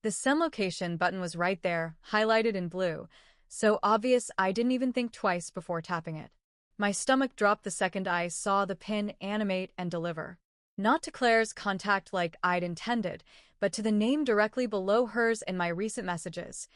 The send location button was right there, highlighted in blue, so obvious I didn't even think twice before tapping it. My stomach dropped the second I saw the pin animate and deliver. Not to Claire's contact like I'd intended, but to the name directly below hers in my recent messages.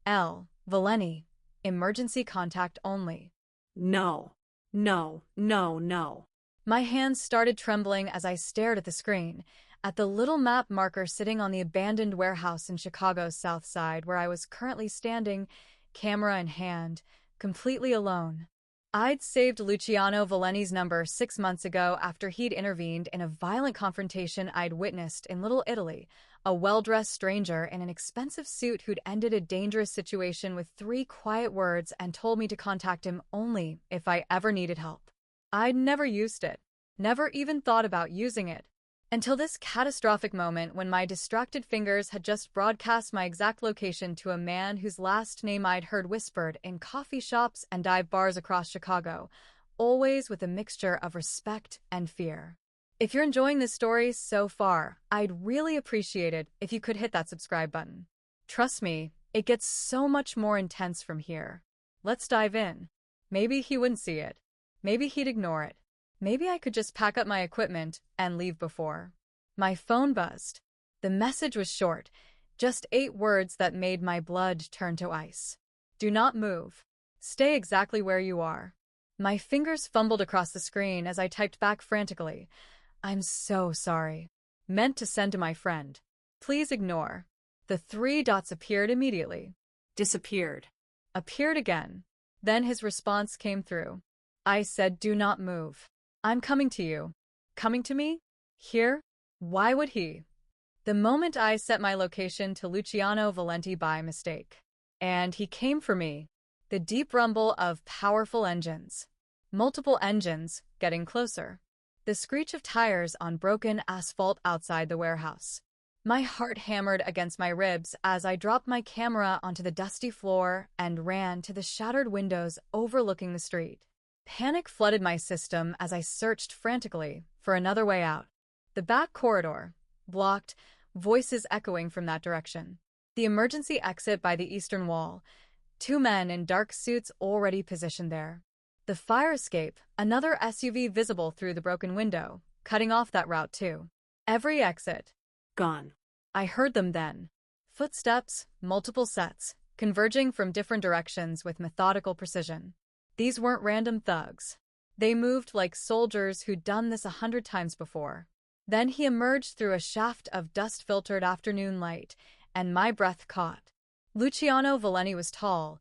L. Valeni. Emergency contact only. No. No, no, no. My hands started trembling as I stared at the screen, at the little map marker sitting on the abandoned warehouse in Chicago's South Side where I was currently standing, camera in hand, completely alone. I'd saved Luciano Valeni's number 6 months ago after he'd intervened in a violent confrontation I'd witnessed in Little Italy, a well-dressed stranger in an expensive suit who'd ended a dangerous situation with 3 quiet words and told me to contact him only if I ever needed help. I'd never used it, never even thought about using it, until this catastrophic moment when my distracted fingers had just broadcast my exact location to a man whose last name I'd heard whispered in coffee shops and dive bars across Chicago, always with a mixture of respect and fear. If you're enjoying this story so far, I'd really appreciate it if you could hit that subscribe button. Trust me, it gets so much more intense from here. Let's dive in. Maybe he wouldn't see it. Maybe he'd ignore it. Maybe I could just pack up my equipment and leave before. My phone buzzed. The message was short, just 8 words that made my blood turn to ice. Do not move. Stay exactly where you are. My fingers fumbled across the screen as I typed back frantically. I'm so sorry. Meant to send to my friend. Please ignore. The 3 dots appeared immediately. Disappeared. Appeared again. Then his response came through. I said, do not move. I'm coming to you. Coming to me? Here? Why would he? The moment I set my location to Luciano Valenti by mistake. And he came for me. The deep rumble of powerful engines. Multiple engines, getting closer. The screech of tires on broken asphalt outside the warehouse. My heart hammered against my ribs as I dropped my camera onto the dusty floor and ran to the shattered windows overlooking the street. Panic flooded my system as I searched frantically for another way out. The back corridor, blocked, voices echoing from that direction. The emergency exit by the eastern wall, 2 men in dark suits already positioned there. The fire escape, another SUV visible through the broken window, cutting off that route too. Every exit. Gone. I heard them then. Footsteps, multiple sets, converging from different directions with methodical precision. These weren't random thugs. They moved like soldiers who'd done this 100 times before. Then he emerged through a shaft of dust-filtered afternoon light, and my breath caught. Luciano Valeni was tall,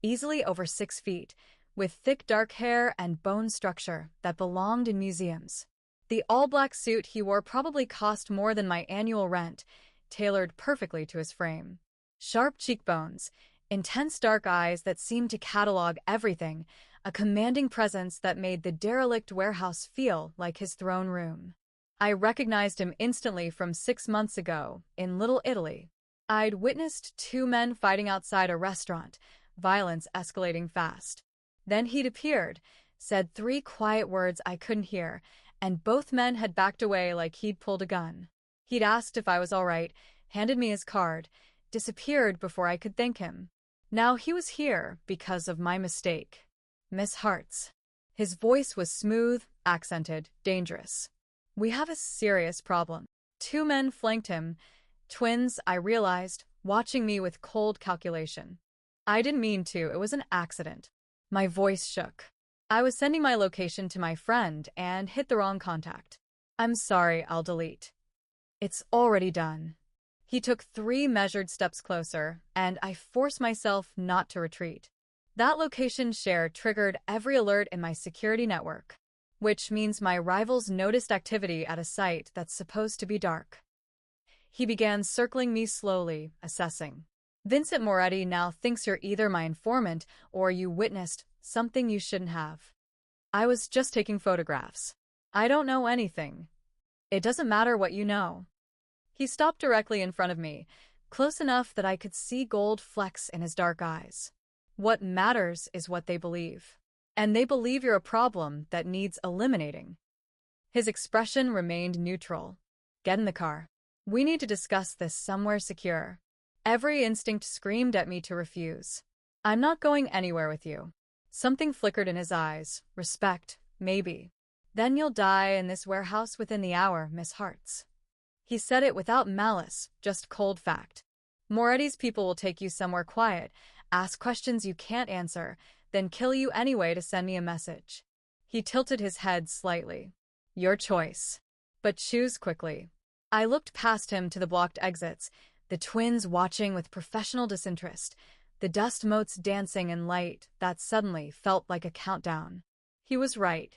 easily over 6 feet, with thick dark hair and bone structure that belonged in museums. The all-black suit he wore probably cost more than my annual rent, tailored perfectly to his frame. Sharp cheekbones, intense dark eyes that seemed to catalog everything, a commanding presence that made the derelict warehouse feel like his throne room. I recognized him instantly from 6 months ago, in Little Italy. I'd witnessed 2 men fighting outside a restaurant, violence escalating fast. Then he'd appeared, said 3 quiet words I couldn't hear, and both men had backed away like he'd pulled a gun. He'd asked if I was all right, handed me his card, disappeared before I could thank him. Now he was here because of my mistake. Miss Hartz. His voice was smooth, accented, dangerous. We have a serious problem. 2 men flanked him. Twins, I realized, watching me with cold calculation. I didn't mean to, it was an accident. My voice shook. I was sending my location to my friend and hit the wrong contact. I'm sorry, I'll delete. It's already done. He took 3 measured steps closer, and I forced myself not to retreat. That location share triggered every alert in my security network, which means my rivals noticed activity at a site that's supposed to be dark. He began circling me slowly, assessing. Vincent Moretti now thinks you're either my informant or you witnessed something you shouldn't have. I was just taking photographs. I don't know anything. It doesn't matter what you know. He stopped directly in front of me, close enough that I could see gold flecks in his dark eyes. What matters is what they believe. And they believe you're a problem that needs eliminating. His expression remained neutral. Get in the car. We need to discuss this somewhere secure. Every instinct screamed at me to refuse. I'm not going anywhere with you. Something flickered in his eyes. Respect, maybe. Then you'll die in this warehouse within the hour, Miss Hartz. He said it without malice, just cold fact. Moretti's people will take you somewhere quiet, ask questions you can't answer, then kill you anyway to send me a message. He tilted his head slightly. Your choice. But choose quickly. I looked past him to the blocked exits, the twins watching with professional disinterest, the dust motes dancing in light that suddenly felt like a countdown. He was right.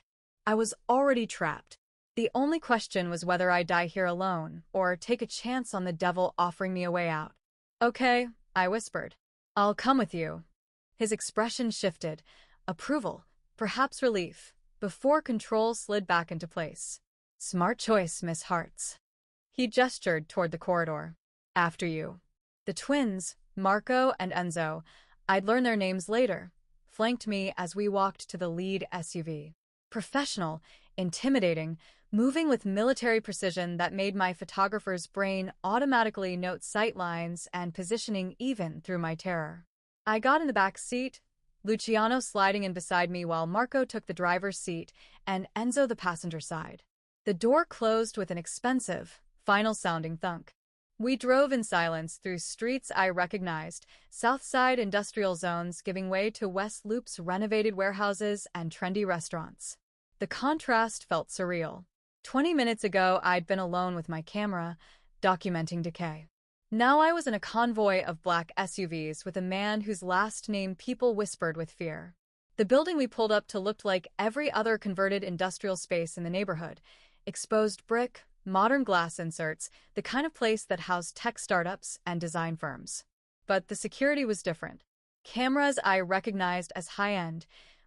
I was already trapped. The only question was whether I die here alone or take a chance on the devil offering me a way out. Okay, I whispered. I'll come with you. His expression shifted. Approval, perhaps relief, before control slid back into place. Smart choice, Miss Hartz. He gestured toward the corridor. After you. The twins, Marco and Enzo, I'd learn their names later, flanked me as we walked to the lead SUV. Professional, intimidating, moving with military precision that made my photographer's brain automatically note sight lines and positioning even through my terror. I got in the back seat, Luciano sliding in beside me while Marco took the driver's seat and Enzo the passenger side. The door closed with an expensive, final-sounding thunk. We drove in silence through streets I recognized, South Side industrial zones giving way to West Loop's renovated warehouses and trendy restaurants. The contrast felt surreal. 20 minutes ago, I'd been alone with my camera, documenting decay. Now I was in a convoy of black SUVs with a man whose last name people whispered with fear. The building we pulled up to looked like every other converted industrial space in the neighborhood. Exposed brick, modern glass inserts, the kind of place that housed tech startups and design firms. But the security was different. Cameras I recognized as high-end,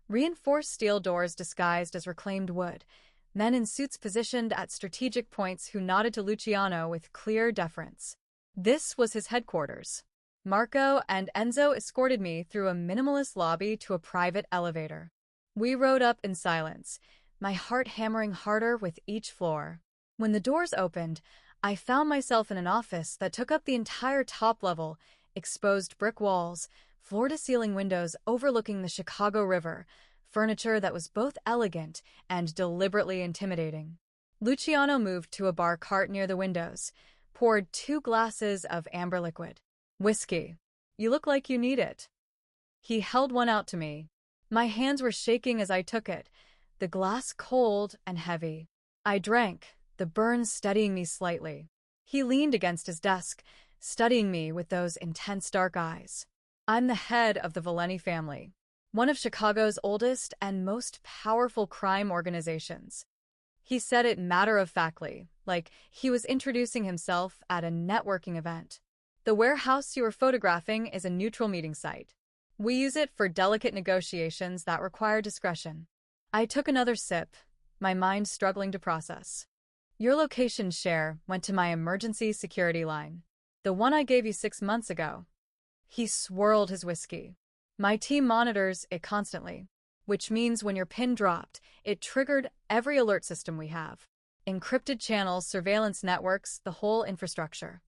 reinforced steel doors disguised as reclaimed wood, men in suits positioned at strategic points who nodded to Luciano with clear deference. This was his headquarters. Marco and Enzo escorted me through a minimalist lobby to a private elevator. We rode up in silence, my heart hammering harder with each floor. When the doors opened, I found myself in an office that took up the entire top level, exposed brick walls, floor-to-ceiling windows overlooking the Chicago River, furniture that was both elegant and deliberately intimidating. Luciano moved to a bar cart near the windows, poured 2 glasses of amber liquid. Whiskey. You look like you need it. He held one out to me. My hands were shaking as I took it, the glass cold and heavy. I drank, the burns steadying me slightly. He leaned against his desk, studying me with those intense dark eyes. I'm the head of the Valeni family, one of Chicago's oldest and most powerful crime organizations. He said it matter-of-factly, like he was introducing himself at a networking event. The warehouse you were photographing is a neutral meeting site. We use it for delicate negotiations that require discretion. I took another sip, my mind struggling to process. Your location share went to my emergency security line, the one I gave you 6 months ago. He swirled his whiskey. My team monitors it constantly, which means when your pin dropped, it triggered every alert system we have. Encrypted channels, surveillance networks, the whole infrastructure.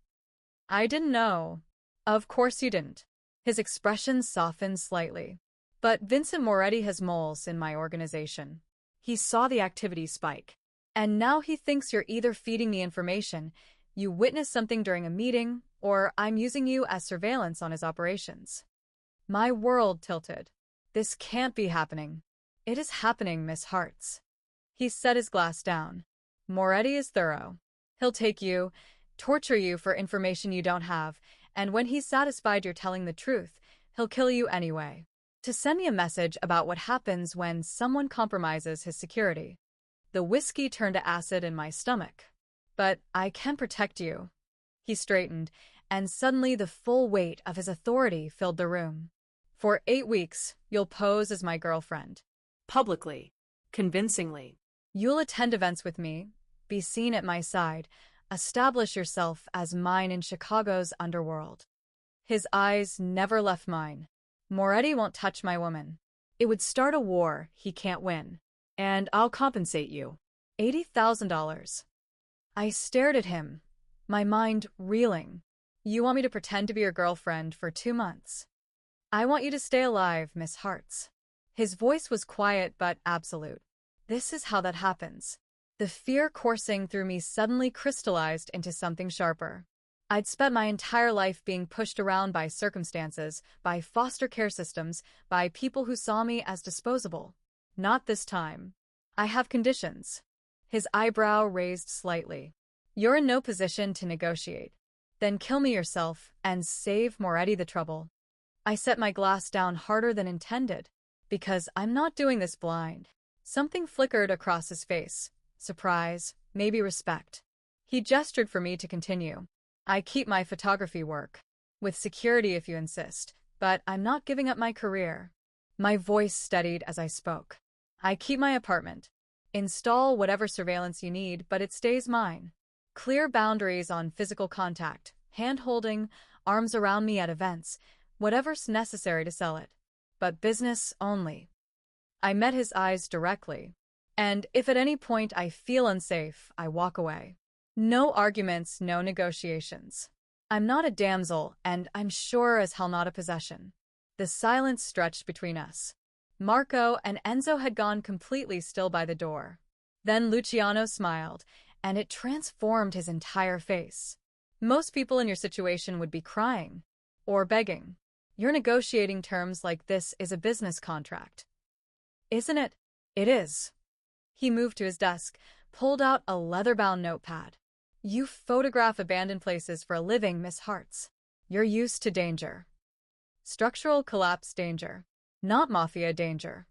I didn't know. Of course you didn't. His expression softened slightly. But Vincent Moretti has moles in my organization. He saw the activity spike. And now he thinks you're either feeding me information, you witnessed something during a meeting, or I'm using you as surveillance on his operations. My world tilted. This can't be happening. It is happening, Miss Hartz. He set his glass down. Moretti is thorough. He'll take you, torture you for information you don't have, and when he's satisfied you're telling the truth, he'll kill you anyway. To send me a message about what happens when someone compromises his security. The whiskey turned to acid in my stomach. But I can protect you. He straightened, and suddenly the full weight of his authority filled the room. For 8 weeks, you'll pose as my girlfriend. Publicly. Convincingly. You'll attend events with me, be seen at my side, establish yourself as mine in Chicago's underworld. His eyes never left mine. Moretti won't touch my woman. It would start a war he can't win. And I'll compensate you. $80,000. I stared at him, my mind reeling. You want me to pretend to be your girlfriend for 2 months? I want you to stay alive, Miss Hartz. His voice was quiet but absolute. This is how that happens. The fear coursing through me suddenly crystallized into something sharper. I'd spent my entire life being pushed around by circumstances, by foster care systems, by people who saw me as disposable. Not this time. I have conditions. His eyebrow raised slightly. You're in no position to negotiate. Then kill me yourself and save Moretti the trouble. I set my glass down harder than intended, because I'm not doing this blind. Something flickered across his face. Surprise, maybe respect. He gestured for me to continue. I keep my photography work. With security if you insist, but I'm not giving up my career. My voice steadied as I spoke. I keep my apartment. Install whatever surveillance you need, but it stays mine. Clear boundaries on physical contact, hand-holding, arms around me at events, whatever's necessary to sell it. But business only. I met his eyes directly. And if at any point I feel unsafe, I walk away. No arguments, no negotiations. I'm not a damsel, and I'm sure as hell not a possession. The silence stretched between us. Marco and Enzo had gone completely still by the door. Then Luciano smiled, and it transformed his entire face. Most people in your situation would be crying. Or begging. You're negotiating terms like this is a business contract. Isn't it? It is. He moved to his desk, pulled out a leather-bound notepad. You photograph abandoned places for a living, Miss Hartz. You're used to danger. Structural collapse danger. Not mafia danger.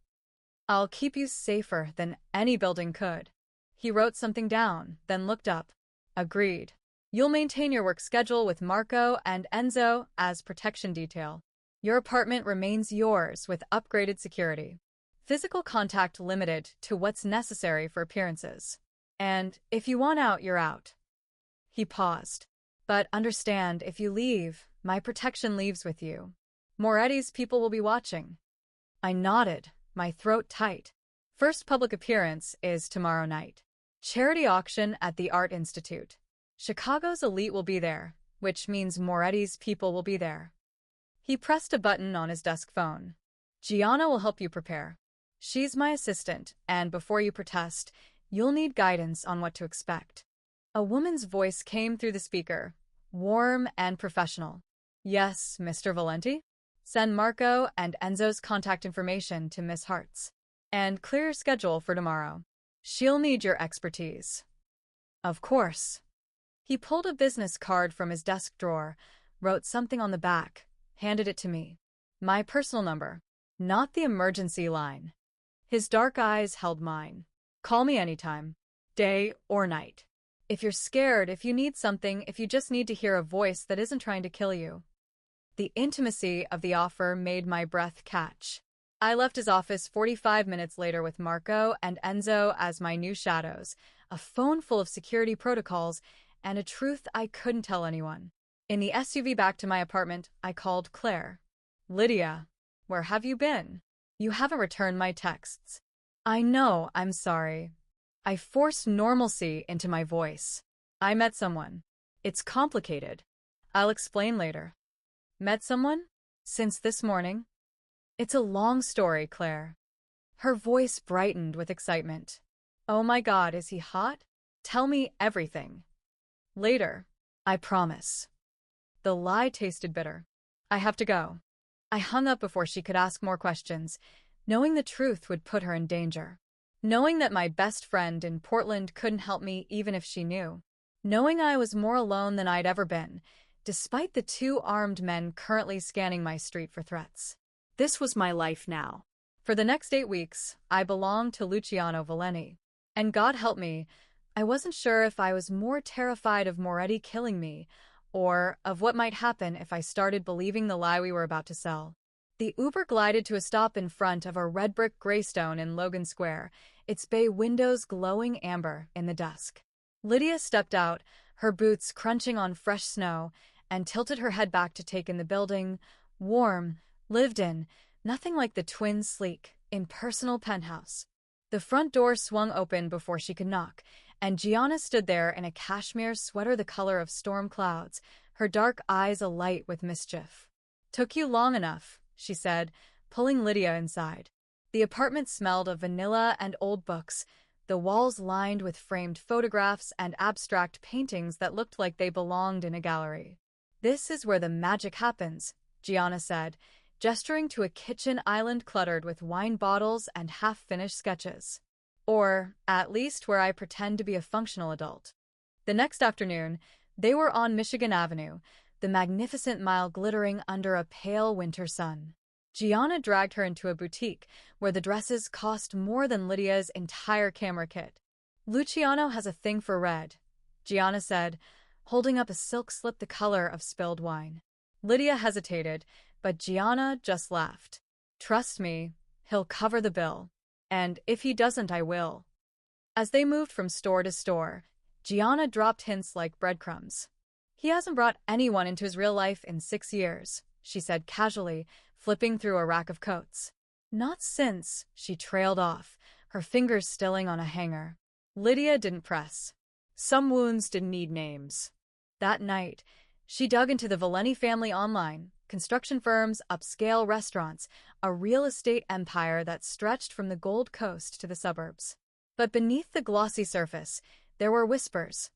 I'll keep you safer than any building could. He wrote something down, then looked up. Agreed. You'll maintain your work schedule with Marco and Enzo as protection detail. Your apartment remains yours with upgraded security. Physical contact limited to what's necessary for appearances. And if you want out, you're out. He paused. But understand, if you leave, my protection leaves with you. Moretti's people will be watching. I nodded, my throat tight. First public appearance is tomorrow night. Charity auction at the Art Institute. Chicago's elite will be there, which means Moretti's people will be there. He pressed a button on his desk phone. Gianna will help you prepare. She's my assistant, and before you protest, you'll need guidance on what to expect. A woman's voice came through the speaker, warm and professional. Yes, Mr. Valenti? Send Marco and Enzo's contact information to Miss Hartz. And clear your schedule for tomorrow. She'll need your expertise. Of course. He pulled a business card from his desk drawer, wrote something on the back, handed it to me. My personal number, not the emergency line. His dark eyes held mine. Call me anytime, day or night. If you're scared, if you need something, if you just need to hear a voice that isn't trying to kill you. The intimacy of the offer made my breath catch. I left his office 45 minutes later with Marco and Enzo as my new shadows, a phone full of security protocols, and a truth I couldn't tell anyone. In the SUV back to my apartment, I called Claire. Lydia, where have you been? You haven't returned my texts. I know, I'm sorry. I forced normalcy into my voice. I met someone. It's complicated. I'll explain later. Met someone? Since this morning? It's a long story, Claire. Her voice brightened with excitement. Oh my God, is he hot? Tell me everything. Later. I promise. The lie tasted bitter. I have to go. I hung up before she could ask more questions, knowing the truth would put her in danger. Knowing that my best friend in Portland couldn't help me even if she knew. Knowing I was more alone than I'd ever been, despite the 2 armed men currently scanning my street for threats. This was my life now. For the next 8 weeks, I belonged to Luciano Valenti. And God help me, I wasn't sure if I was more terrified of Moretti killing me, or of what might happen if I started believing the lie we were about to sell. The Uber glided to a stop in front of a red brick graystone in Logan Square, its bay windows glowing amber in the dusk. Lydia stepped out, her boots crunching on fresh snow, and tilted her head back to take in the building, warm, lived in, nothing like the twins' sleek, impersonal penthouse. The front door swung open before she could knock, and Gianna stood there in a cashmere sweater the color of storm clouds, her dark eyes alight with mischief. "Took you long enough," she said, pulling Lydia inside. The apartment smelled of vanilla and old books, the walls lined with framed photographs and abstract paintings that looked like they belonged in a gallery. "This is where the magic happens," Gianna said, gesturing to a kitchen island cluttered with wine bottles and half-finished sketches. "Or, at least, where I pretend to be a functional adult." The next afternoon, they were on Michigan Avenue, the magnificent mile glittering under a pale winter sun. Gianna dragged her into a boutique where the dresses cost more than Lydia's entire camera kit. "Luciano has a thing for red," Gianna said, holding up a silk slip the color of spilled wine. Lydia hesitated, but Gianna just laughed. "Trust me, he'll cover the bill. And if he doesn't, I will." As they moved from store to store, Gianna dropped hints like breadcrumbs. "He hasn't brought anyone into his real life in 6 years," she said casually, flipping through a rack of coats. "Not since," she trailed off, her fingers stilling on a hanger. Lydia didn't press. Some wounds didn't need names. That night, she dug into the Valeni family online, construction firms, upscale restaurants, a real estate empire that stretched from the Gold Coast to the suburbs. But beneath the glossy surface, there were whispers.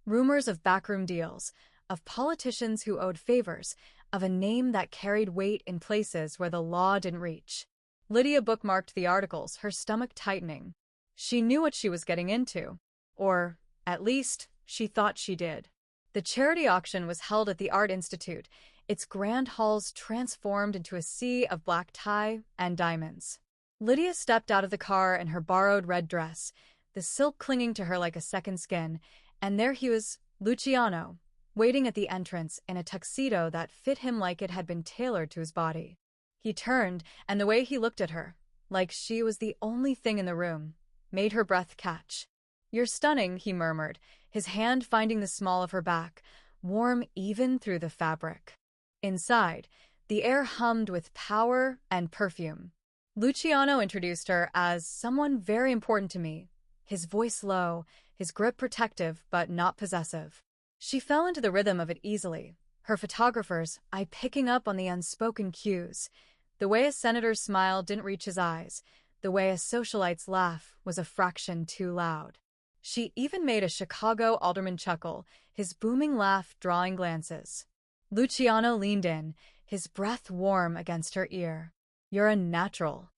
Rumors of backroom deals, of politicians who owed favors, of a name that carried weight in places where the law didn't reach. Lydia bookmarked the articles, her stomach tightening. She knew what she was getting into. Or, at least, she thought she did. The charity auction was held at the Art Institute, its grand halls transformed into a sea of black tie and diamonds. Lydia stepped out of the car in her borrowed red dress, the silk clinging to her like a second skin, and there he was, Luciano, waiting at the entrance in a tuxedo that fit him like it had been tailored to his body. He turned, and the way he looked at her, like she was the only thing in the room, made her breath catch. "You're stunning," he murmured, his hand finding the small of her back, warm even through the fabric. Inside, the air hummed with power and perfume. Luciano introduced her as someone very important to me, his voice low, his grip protective but not possessive. She fell into the rhythm of it easily, her photographer's eye picking up on the unspoken cues. The way a senator's smile didn't reach his eyes, the way a socialite's laugh was a fraction too loud. She even made a Chicago alderman chuckle, his booming laugh drawing glances. Luciano leaned in, his breath warm against her ear. "You're a natural."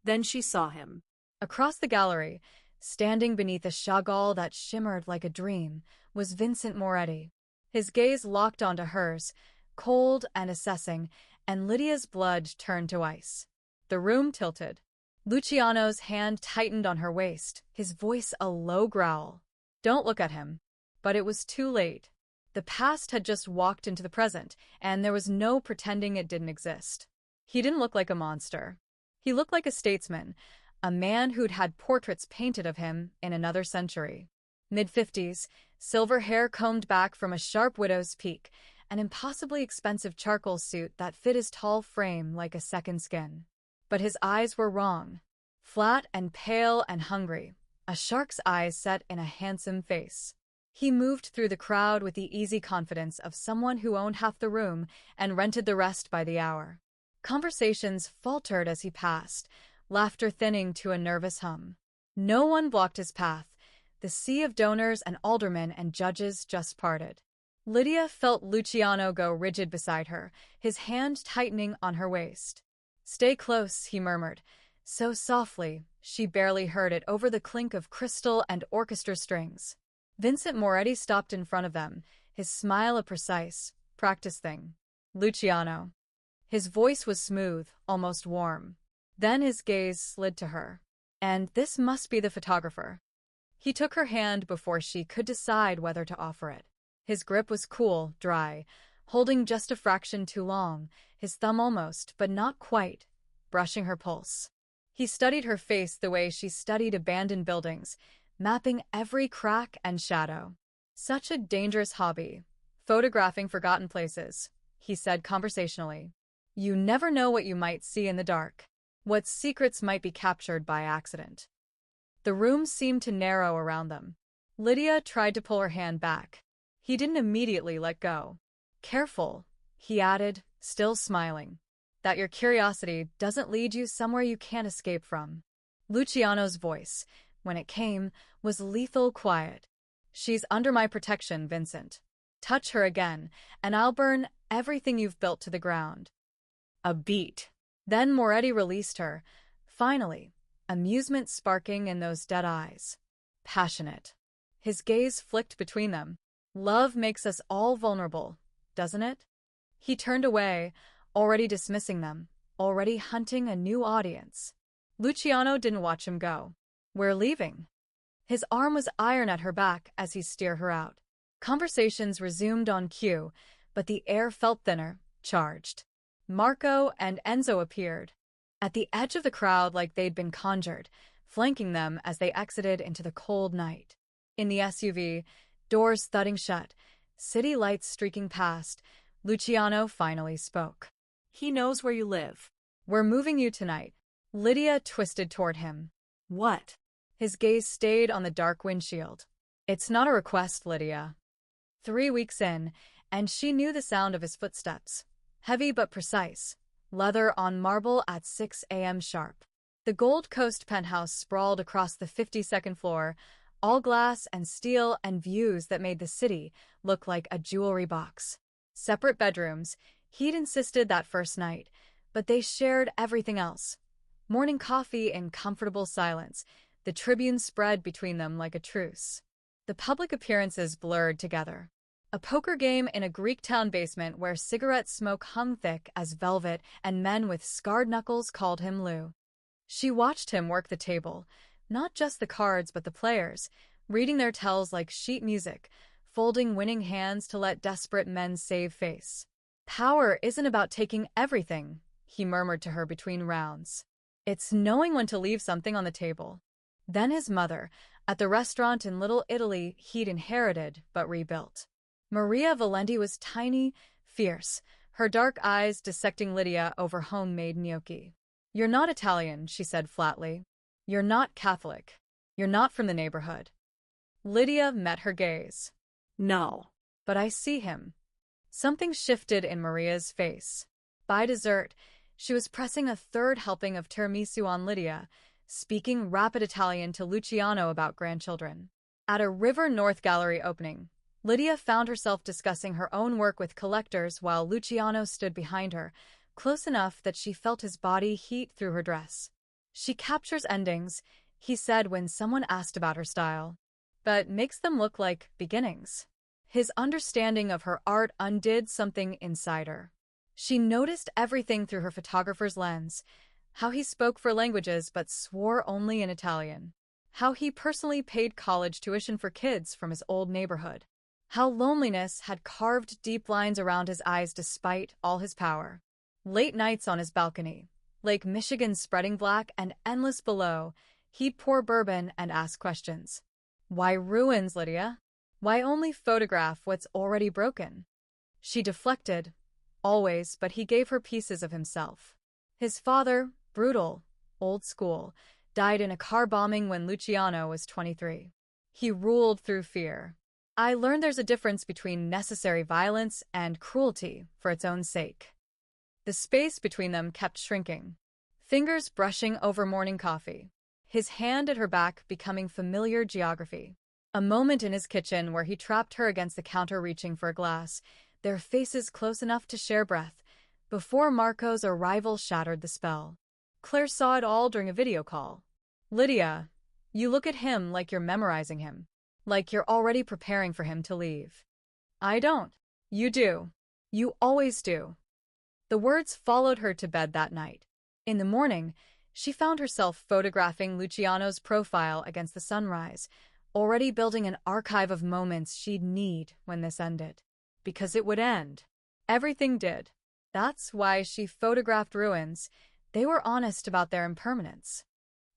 Then she saw him. Across the gallery, standing beneath a Chagall that shimmered like a dream, was Vincent Moretti. His gaze locked onto hers, cold and assessing, and Lydia's blood turned to ice. The room tilted. Luciano's hand tightened on her waist, his voice a low growl. "Don't look at him." But it was too late. The past had just walked into the present, and there was no pretending it didn't exist. He didn't look like a monster. He looked like a statesman, a man who'd had portraits painted of him in another century. Mid-50s, silver hair combed back from a sharp widow's peak, an impossibly expensive charcoal suit that fit his tall frame like a second skin. But his eyes were wrong. Flat and pale and hungry, a shark's eyes set in a handsome face. He moved through the crowd with the easy confidence of someone who owned half the room and rented the rest by the hour. Conversations faltered as he passed, laughter thinning to a nervous hum. No one blocked his path. The sea of donors and aldermen and judges just parted. Lydia felt Luciano go rigid beside her, his hand tightening on her waist. "Stay close," he murmured, so softly she barely heard it over the clink of crystal and orchestra strings. Vincent Moretti stopped in front of them, his smile a precise, practice thing. "Luciano." His voice was smooth, almost warm. Then his gaze slid to her. "And this must be the photographer." He took her hand before she could decide whether to offer it. His grip was cool, dry, holding just a fraction too long, his thumb almost, but not quite, brushing her pulse. He studied her face the way she studied abandoned buildings, mapping every crack and shadow. "Such a dangerous hobby, photographing forgotten places," he said conversationally. "You never know what you might see in the dark, what secrets might be captured by accident." The room seemed to narrow around them. Lydia tried to pull her hand back. He didn't immediately let go. Careful, he added, still smiling, that your curiosity doesn't lead you somewhere you can't escape from. Luciano's voice, when it came, was lethal quiet. She's under my protection, Vincent. Touch her again, and I'll burn everything you've built to the ground. A beat. Then Moretti released her. Finally, amusement sparking in those dead eyes. Passionate. His gaze flicked between them. Love makes us all vulnerable, doesn't it? He turned away, already dismissing them, already hunting a new audience. Luciano didn't watch him go. We're leaving. His arm was iron at her back as he steered her out. Conversations resumed on cue, but the air felt thinner, charged. Marco and Enzo appeared, at the edge of the crowd like they'd been conjured, flanking them as they exited into the cold night. In the SUV, doors thudding shut, city lights streaking past, Luciano finally spoke. He knows where you live. We're moving you tonight. Lydia twisted toward him. What? His gaze stayed on the dark windshield. It's not a request, Lydia. 3 weeks in, and she knew the sound of his footsteps. Heavy but precise. Leather on marble at 6 a.m. sharp. The Gold Coast penthouse sprawled across the 52nd floor, all glass and steel and views that made the city look like a jewelry box. Separate bedrooms, he'd insisted that first night, but they shared everything else. Morning coffee in comfortable silence, the Tribune spread between them like a truce. The public appearances blurred together. A poker game in a Greek town basement where cigarette smoke hung thick as velvet and men with scarred knuckles called him Lou. She watched him work the table, not just the cards but the players, reading their tells like sheet music, folding winning hands to let desperate men save face. Power isn't about taking everything, he murmured to her between rounds. It's knowing when to leave something on the table. Then his mother, at the restaurant in Little Italy he'd inherited but rebuilt. Maria Valenti was tiny, fierce, her dark eyes dissecting Lydia over homemade gnocchi. You're not Italian, she said flatly. You're not Catholic. You're not from the neighborhood. Lydia met her gaze. No. But I see him. Something shifted in Maria's face. By dessert, she was pressing a third helping of tiramisu on Lydia, speaking rapid Italian to Luciano about grandchildren. At a River North Gallery opening, Lydia found herself discussing her own work with collectors while Luciano stood behind her, close enough that she felt his body heat through her dress. She captures endings, he said when someone asked about her style, but makes them look like beginnings. His understanding of her art undid something inside her. She noticed everything through her photographer's lens, how he spoke 4 languages but swore only in Italian, how he personally paid college tuition for kids from his old neighborhood, how loneliness had carved deep lines around his eyes despite all his power. Late nights on his balcony, Lake Michigan spreading black and endless below, he'd pour bourbon and ask questions. Why ruins, Lydia? Why only photograph what's already broken? She deflected, always, but he gave her pieces of himself. His father, brutal, old school, died in a car bombing when Luciano was 23. He ruled through fear. I learned there's a difference between necessary violence and cruelty for its own sake. The space between them kept shrinking. Fingers brushing over morning coffee. His hand at her back becoming familiar geography. A moment in his kitchen where he trapped her against the counter reaching for a glass, their faces close enough to share breath, before Marco's arrival shattered the spell. Claire saw it all during a video call. Lydia, you look at him like you're memorizing him. Like you're already preparing for him to leave. I don't. You do. You always do. The words followed her to bed that night. In the morning, she found herself photographing Luciano's profile against the sunrise, already building an archive of moments she'd need when this ended. Because it would end. Everything did. That's why she photographed ruins. They were honest about their impermanence.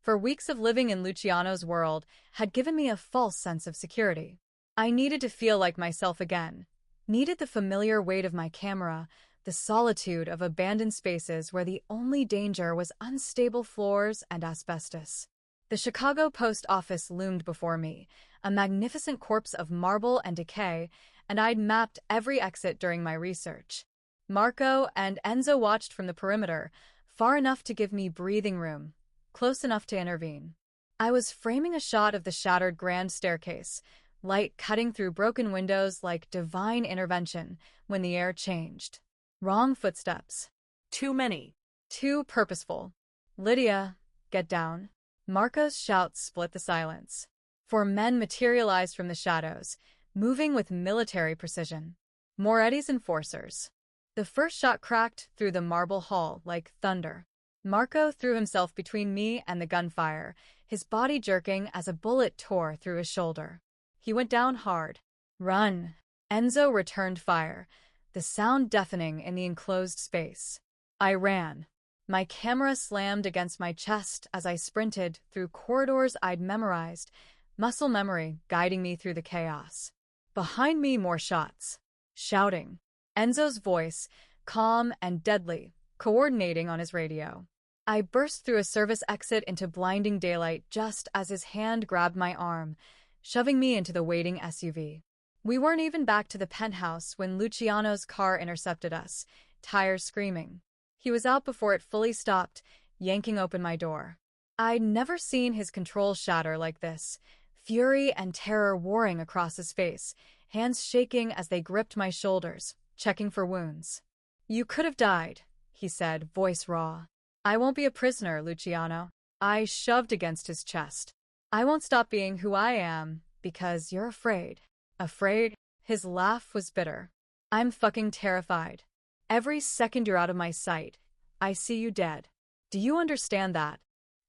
For weeks of living in Luciano's world had given me a false sense of security. I needed to feel like myself again. Needed the familiar weight of my camera, the solitude of abandoned spaces where the only danger was unstable floors and asbestos. The Chicago post office loomed before me, a magnificent corpse of marble and decay, and I'd mapped every exit during my research. Marco and Enzo watched from the perimeter, far enough to give me breathing room, close enough to intervene. I was framing a shot of the shattered grand staircase, light cutting through broken windows like divine intervention, when the air changed. Wrong footsteps. Too many. Too purposeful. Lydia, get down. Marco's shouts split the silence. Four men materialized from the shadows, moving with military precision. Moretti's enforcers. The first shot cracked through the marble hall like thunder. Marco threw himself between me and the gunfire, his body jerking as a bullet tore through his shoulder. He went down hard. Run. Enzo returned fire, the sound deafening in the enclosed space. I ran. My camera slammed against my chest as I sprinted through corridors I'd memorized, muscle memory guiding me through the chaos. Behind me, more shots. Shouting. Enzo's voice, calm and deadly, coordinating on his radio. I burst through a service exit into blinding daylight just as his hand grabbed my arm, shoving me into the waiting SUV. We weren't even back to the penthouse when Luciano's car intercepted us, tires screaming. He was out before it fully stopped, yanking open my door. I'd never seen his control shatter like this, fury and terror warring across his face, hands shaking as they gripped my shoulders, checking for wounds. You could have died, he said, voice raw. I won't be a prisoner, Luciano. I shoved against his chest. I won't stop being who I am, because you're afraid. Afraid? His laugh was bitter. I'm fucking terrified. Every second you're out of my sight, I see you dead. Do you understand that?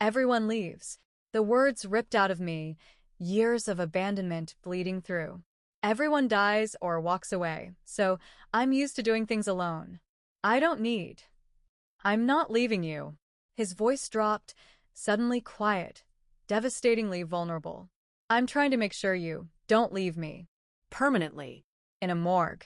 Everyone leaves. The words ripped out of me, years of abandonment bleeding through. Everyone dies or walks away, so I'm used to doing things alone. I don't need. I'm not leaving you. His voice dropped, suddenly quiet, devastatingly vulnerable. I'm trying to make sure you don't leave me. Permanently. In a morgue.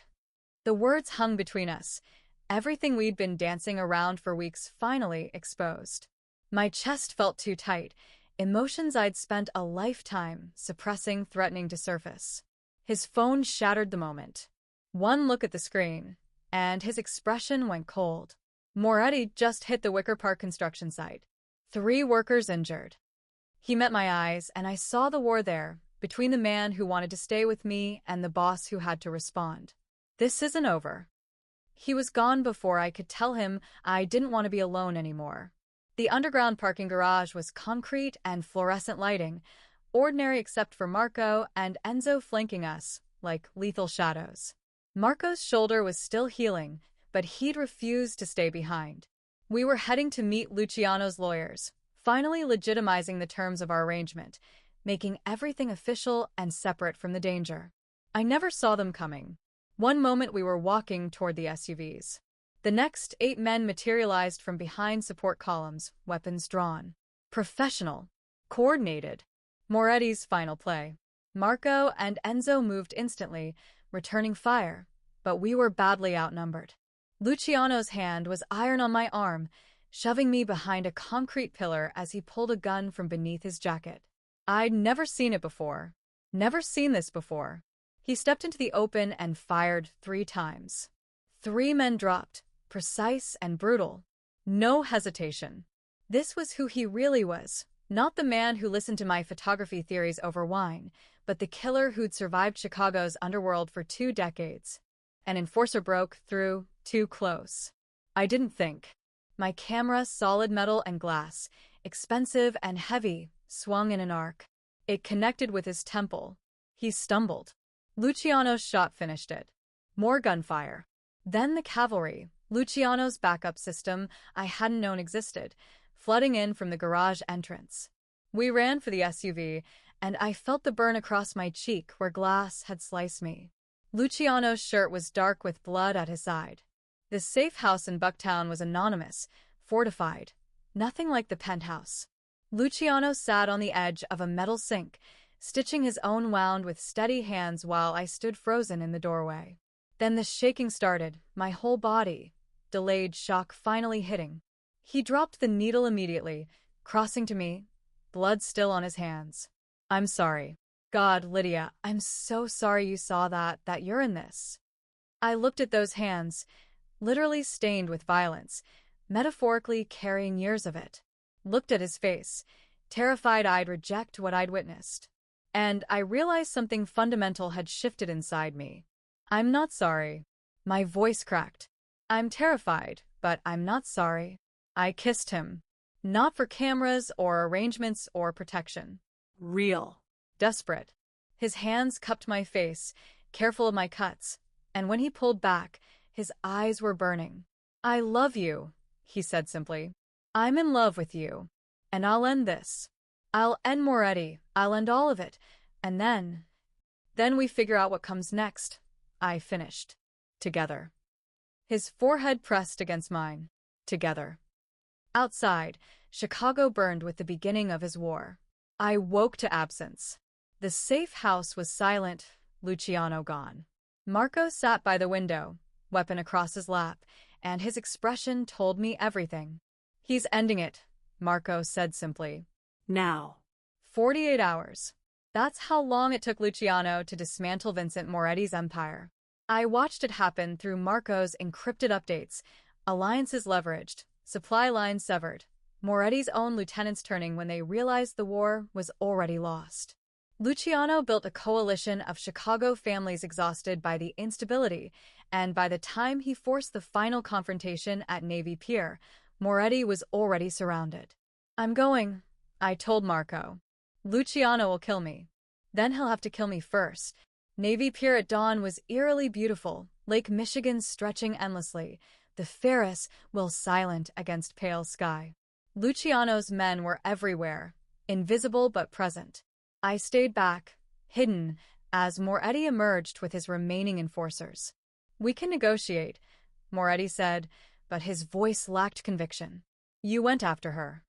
The words hung between us, everything we'd been dancing around for weeks finally exposed. My chest felt too tight, emotions I'd spent a lifetime suppressing threatening to surface. His phone shattered the moment. One look at the screen, and his expression went cold. Moretti just hit the Wicker Park construction site. 3 workers injured. He met my eyes, and I saw the war there, between the man who wanted to stay with me and the boss who had to respond. This isn't over. He was gone before I could tell him I didn't want to be alone anymore. The underground parking garage was concrete and fluorescent lighting, ordinary except for Marco and Enzo flanking us, like lethal shadows. Marco's shoulder was still healing, but he'd refused to stay behind. We were heading to meet Luciano's lawyers, finally legitimizing the terms of our arrangement, making everything official and separate from the danger. I never saw them coming. One moment we were walking toward the SUVs. The next, 8 men materialized from behind support columns, weapons drawn. Professional. Coordinated. Moretti's final play. Marco and Enzo moved instantly, returning fire, but we were badly outnumbered. Luciano's hand was iron on my arm, shoving me behind a concrete pillar as he pulled a gun from beneath his jacket. I'd never seen it before. Never seen this before. He stepped into the open and fired 3 times. 3 men dropped, precise and brutal. No hesitation. This was who he really was, not the man who listened to my photography theories over wine, but the killer who'd survived Chicago's underworld for 2 decades. An enforcer broke through, too close. I didn't think. My camera, solid metal and glass, expensive and heavy, swung in an arc. It connected with his temple. He stumbled. Luciano's shot finished it. More gunfire. Then the cavalry, Luciano's backup system I hadn't known existed, flooding in from the garage entrance. We ran for the SUV, and I felt the burn across my cheek where glass had sliced me. Luciano's shirt was dark with blood at his side. The safe house in Bucktown was anonymous, fortified, nothing like the penthouse. Luciano sat on the edge of a metal sink, stitching his own wound with steady hands while I stood frozen in the doorway. Then the shaking started, my whole body, delayed shock finally hitting. He dropped the needle immediately, crossing to me, blood still on his hands. I'm sorry. God, Lydia, I'm so sorry you saw that you're in this. I looked at those hands, literally stained with violence, metaphorically carrying years of it. Looked at his face, terrified I'd reject what I'd witnessed. And I realized something fundamental had shifted inside me. I'm not sorry. My voice cracked. I'm terrified, but I'm not sorry. I kissed him. Not for cameras or arrangements or protection. Real. Desperate. His hands cupped my face, careful of my cuts, and when he pulled back, his eyes were burning. I love you, he said simply. I'm in love with you. And I'll end this. I'll end Moretti. I'll end all of it. And then we figure out what comes next. I finished. Together. His forehead pressed against mine. Together. Outside, Chicago burned with the beginning of his war. I woke to absence. The safe house was silent, Luciano gone. Marco sat by the window, weapon across his lap, and his expression told me everything. He's ending it, Marco said simply. Now. 48 hours. That's how long it took Luciano to dismantle Vincent Moretti's empire. I watched it happen through Marco's encrypted updates, alliances leveraged, supply lines severed, Moretti's own lieutenants turning when they realized the war was already lost. Luciano built a coalition of Chicago families exhausted by the instability, and by the time he forced the final confrontation at Navy Pier, Moretti was already surrounded. I'm going, I told Marco. Luciano will kill me. Then he'll have to kill me first. Navy Pier at dawn was eerily beautiful, Lake Michigan stretching endlessly, the Ferris will silent against pale sky. Luciano's men were everywhere, invisible but present. I stayed back, hidden, as Moretti emerged with his remaining enforcers. We can negotiate, Moretti said, but his voice lacked conviction. You went after her.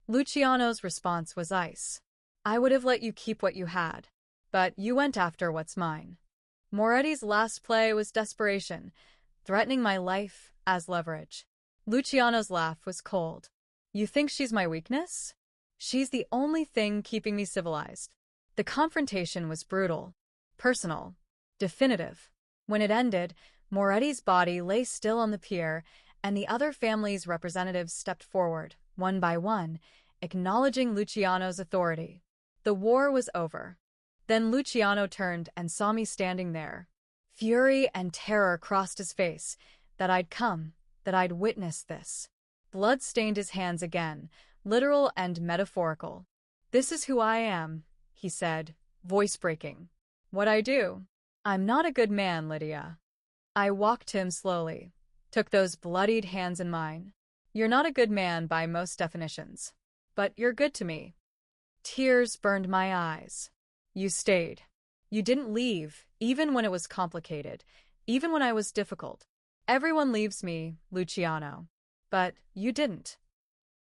Luciano's response was ice. I would have let you keep what you had, but you went after what's mine. Moretti's last play was desperation, threatening my life as leverage. Luciano's laugh was cold. You think she's my weakness? She's the only thing keeping me civilized. The confrontation was brutal, personal, definitive. When it ended, Moretti's body lay still on the pier, and the other family's representatives stepped forward, one by one, acknowledging Luciano's authority. The war was over. Then Luciano turned and saw me standing there. Fury and terror crossed his face, that I'd come, that I'd witnessed this. Blood stained his hands again, literal and metaphorical. This is who I am, he said, voice breaking. What I do? I'm not a good man, Lydia. I walked to him slowly, took those bloodied hands in mine. You're not a good man by most definitions, but you're good to me. Tears burned my eyes. You stayed. You didn't leave, even when it was complicated, even when I was difficult. Everyone leaves me, Luciano. But you didn't.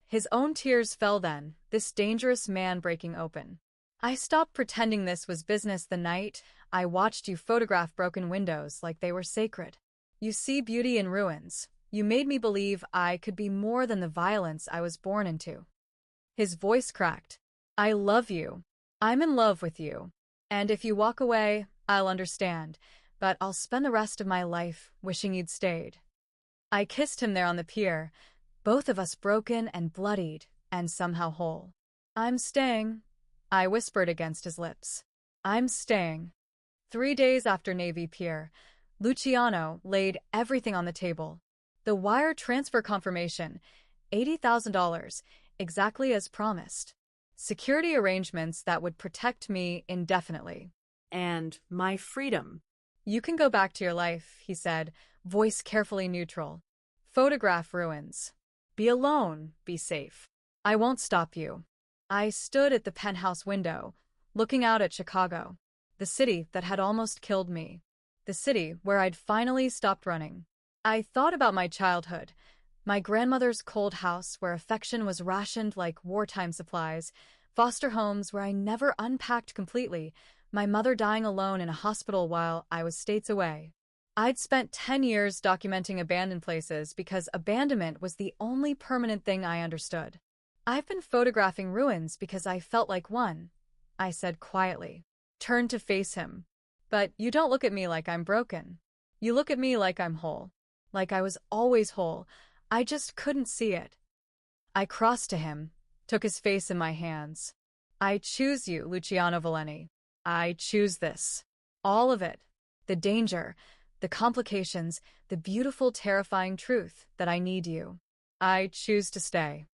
His own tears fell then, this dangerous man breaking open. I stopped pretending this was business the night I watched you photograph broken windows like they were sacred. You see beauty in ruins. You made me believe I could be more than the violence I was born into. His voice cracked. I love you. I'm in love with you. And if you walk away, I'll understand, but I'll spend the rest of my life wishing you'd stayed. I kissed him there on the pier, both of us broken and bloodied, and somehow whole. I'm staying, I whispered against his lips. I'm staying. 3 days after Navy Pier, Luciano laid everything on the table. The wire transfer confirmation, $80,000, exactly as promised. Security arrangements that would protect me indefinitely. And my freedom. You can go back to your life, he said, voice carefully neutral. Photograph ruins. Be alone, be safe. I won't stop you. I stood at the penthouse window, looking out at Chicago, the city that had almost killed me, the city where I'd finally stopped running. I thought about my childhood, my grandmother's cold house where affection was rationed like wartime supplies, foster homes where I never unpacked completely, my mother dying alone in a hospital while I was states away. I'd spent 10 years documenting abandoned places because abandonment was the only permanent thing I understood. I've been photographing ruins because I felt like one, I said quietly. Turned to face him. But you don't look at me like I'm broken. You look at me like I'm whole. Like I was always whole. I just couldn't see it. I crossed to him, took his face in my hands. I choose you, Luciano Valeni. I choose this. All of it. The danger, the complications, the beautiful, terrifying truth that I need you. I choose to stay.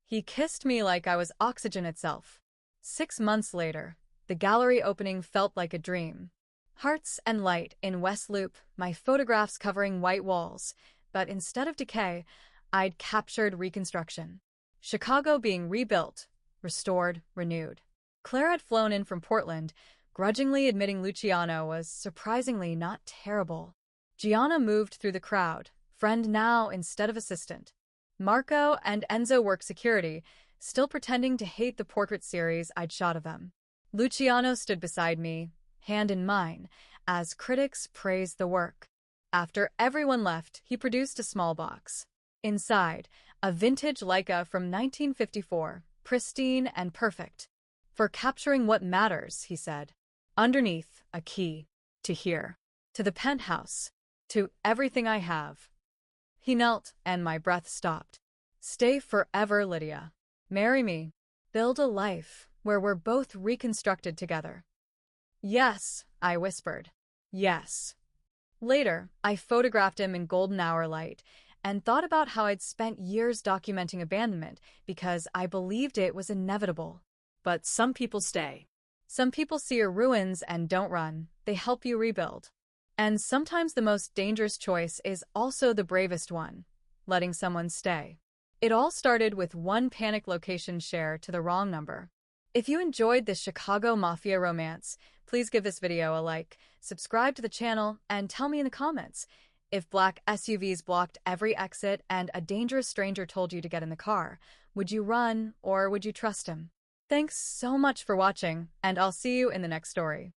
He kissed me like I was oxygen itself. 6 months later, the gallery opening felt like a dream. Hearts and light in West Loop, my photographs covering white walls, but instead of decay, I'd captured reconstruction. Chicago being rebuilt, restored, renewed. Claire had flown in from Portland, grudgingly admitting Luciano was surprisingly not terrible. Gianna moved through the crowd, friend now instead of assistant. Marco and Enzo work security, still pretending to hate the portrait series I'd shot of them. Luciano stood beside me, hand in mine, as critics praised the work. After everyone left, he produced a small box. Inside, a vintage Leica from 1954, pristine and perfect. For capturing what matters, he said. Underneath, a key. To here. To the penthouse. To everything I have. He knelt, and my breath stopped. Stay forever, Lydia. Marry me. Build a life where we're both reconstructed together. Yes, I whispered. Yes. Later, I photographed him in golden hour light and thought about how I'd spent years documenting abandonment because I believed it was inevitable. But some people stay. Some people see your ruins and don't run. They help you rebuild. And sometimes the most dangerous choice is also the bravest one, letting someone stay. It all started with one panic location share to the wrong number. If you enjoyed this Chicago Mafia romance, please give this video a like, subscribe to the channel, and tell me in the comments if black SUVs blocked every exit and a dangerous stranger told you to get in the car. Would you run or would you trust him? Thanks so much for watching, and I'll see you in the next story.